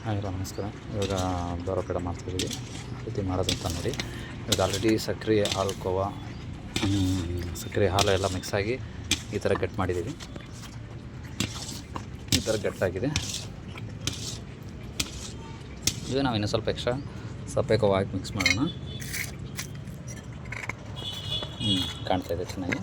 Hi ನಮಸ್ಕಾರ. ಇವಾಗ ದಾರ ಪೇಡ ಮಾಡ್ತಾಯಿದ್ದೀವಿ. ರೀತಿ ಮಾಡೋದಂತ ನೋಡಿ. ಇವಾಗ ಆಲ್ರೆಡಿ ಸಕ್ಕರೆ ಹಾಲು ಕೋವಾ ಸಕ್ಕರೆ ಹಾಲು ಎಲ್ಲ ಮಿಕ್ಸಾಗಿ ಈ ಥರ ಕಟ್ ಮಾಡಿದ್ದೀವಿ. ಈ ಥರ ಗಟ್ಟಾಗಿದೆ. ಈಗ ನಾವು ಇನ್ನೂ ಸ್ವಲ್ಪ ಎಕ್ಸ್ಟ್ರಾ ಸಪ್ಪೆ ಕೋವಾ ಹಾಕಿ ಮಿಕ್ಸ್ ಮಾಡೋಣ. ಕಾಣ್ತಾಯಿದೆ ಚೆನ್ನಾಗಿ.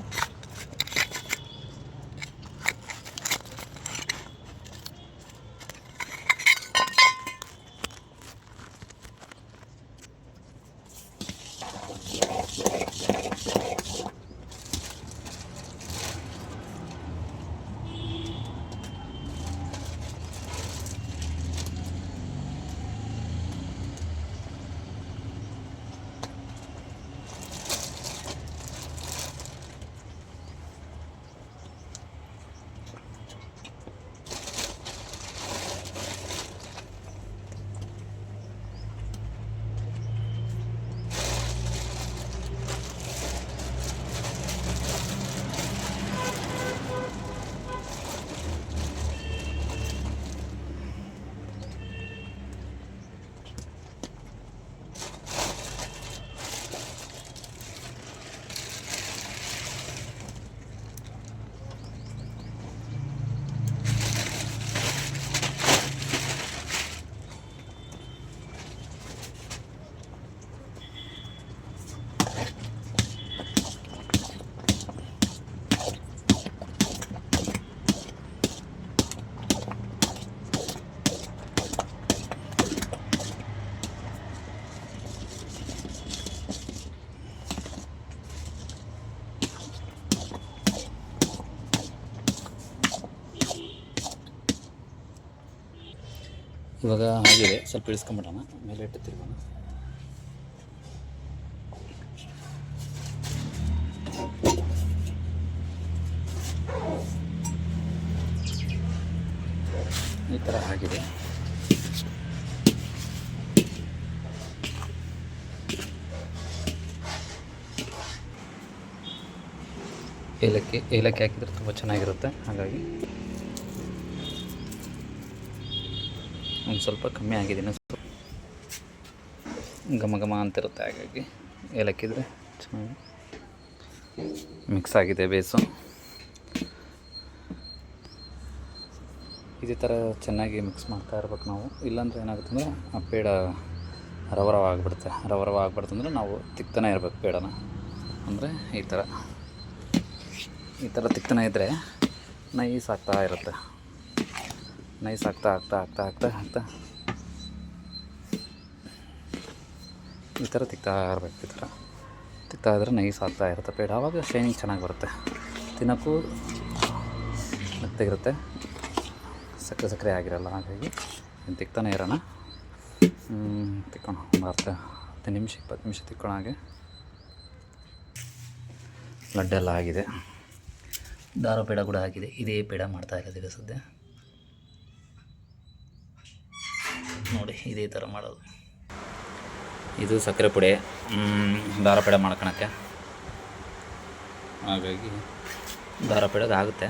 ಇವಾಗ ಆಗಿದೆ, ಸ್ವಲ್ಪ ಇಳಿಸ್ಕೊಂಬಿಡೋಣ, ಮೇಲೆ ಇಟ್ಟು ತಿರುಗೋಣ. ಈ ಥರ ಆಗಿದೆ. ಏಲಕ್ಕಿ ಹಾಕಿದರೆ ತುಂಬ ಚೆನ್ನಾಗಿರುತ್ತೆ. ಹಾಗಾಗಿ ಒಂದು ಸ್ವಲ್ಪ ಕಮ್ಮಿ ಆಗಿದೆ, ಇನ್ನೂ ಸ್ವಲ್ಪ ಘಮ ಘಮ ಅಂತಿರುತ್ತೆ. ಹಾಗಾಗಿ ಏಲಕ್ಕಿದ್ರೆ ಚೆನ್ನಾಗಿ ಮಿಕ್ಸ್ ಆಗಿದೆ ಬೇಸು. ಇದೇ ಥರ ಚೆನ್ನಾಗಿ ಮಿಕ್ಸ್ ಮಾಡ್ತಾ ಇರ್ಬೇಕು ನಾವು. ಇಲ್ಲಾಂದರೆ ಏನಾಗುತ್ತೆ ಅಂದರೆ ಆ ಪೇಡ ರವ ಆಗಿಬಿಡುತ್ತೆ. ರವ ಆಗಿಬಿಡ್ತಂದ್ರೆ ನಾವು ತಿಕ್ತಾನೆ ಇರಬೇಕು ಪೇಡನ. ಅಂದರೆ ಈ ಥರ ತಿಕ್ತಾನೆ ಇದ್ದರೆ ನೈಸ್ ಆಗ್ತಾ ಇರುತ್ತೆ. ನೈಸ್ ಆಗ್ತಾ ಈ ಥರ ತಿಕ್ತಾ ಇರಬೇಕು. ಈ ಥರ ತಿಕ್ತಾ ಇದ್ರೆ ನೈಸ್ ಆಗ್ತಾ ಇರುತ್ತೆ ಪೇಡ. ಆವಾಗ ಶೈನಿಂಗ್ ಚೆನ್ನಾಗಿ ಬರುತ್ತೆ, ತಿನ್ನೋಕ್ಕೂ ಮೆತ್ತಗಿರುತ್ತೆ, ಸಕ್ಕರೆ ಆಗಿರಲ್ಲ. ಹಾಗಾಗಿ ತಿಕ್ತಾನೆ ಇರೋಣ. ತಿಕ್ಕೋಣ ಒಂದು 10 ನಿಮಿಷ 20 ನಿಮಿಷ ತಿಕ್ಕೋಣ. ಹಾಗೆ ಲಡ್ಡೆಲ್ಲ ಆಗಿದೆ, ದಾರ ಪೇಡ ಕೂಡ ಆಗಿದೆ. ಇದೇ ಪೇಡ ಮಾಡ್ತಾ ಇರೋದಿದೆ ಸದ್ಯ ನೋಡಿ. ಇದೇ ಥರ ಮಾಡೋದು. ಇದು ಸಕ್ಕರೆ ಪುಡಿ ದಾರ ಪೇಡ ಮಾಡ್ಕೊಳಕ್ಕೆ. ಹಾಗಾಗಿ ದಾರ ಪೇಡಗೆ ಆಗುತ್ತೆ.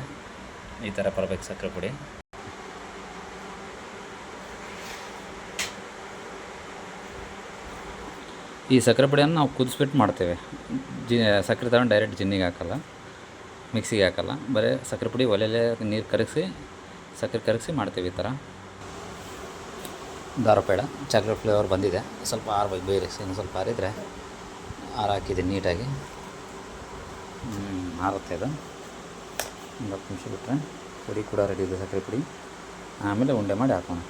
ಈ ಥರ ಬರಬೇಕು ಸಕ್ಕರೆ ಪುಡಿ. ಈ ಸಕ್ಕರೆ ಪುಡಿಯನ್ನು ನಾವು ಕುದಿಸ್ಬಿಟ್ಟು ಮಾಡ್ತೇವೆ. ಸಕ್ಕರೆ ತಗೊಂಡು ಡೈರೆಕ್ಟ್ ಜಿನ್ನಿಗೆ ಹಾಕಲ್ಲ, ಮಿಕ್ಸಿಗೆ ಹಾಕಲ್ಲ. ಬರೀ ಸಕ್ಕರೆ ಪುಡಿ ಒಲೆಯಲ್ಲೇ ನೀರು ಕರಗಿಸಿ ಸಕ್ಕರೆ ಕರಗಿಸಿ ಮಾಡ್ತೀವಿ. ಈ ಥರ ದಾರ ಪೇಡ ಚಾಕ್ಲೇಟ್ ಫ್ಲೇವರ್ ಬಂದಿದೆ. ಸ್ವಲ್ಪ ಆರಬೇಕು, ಬೇರೆ ಇನ್ನು ಸ್ವಲ್ಪ ಆರಿದರೆ ಹಾಕಿದ್ದೀನಿ ನೀಟಾಗಿ. ಆರುತ್ತೆ ಅದು. ಒಂದು 10 ನಿಮಿಷ ಬಿಟ್ಟರೆ ಪುಡಿ ಕೂಡ ರೆಡಿ ಇದೆ, ಸಕ್ಕರೆ ಪುಡಿ. ಆಮೇಲೆ ಉಂಡೆ ಮಾಡಿ ಹಾಕೋಣ.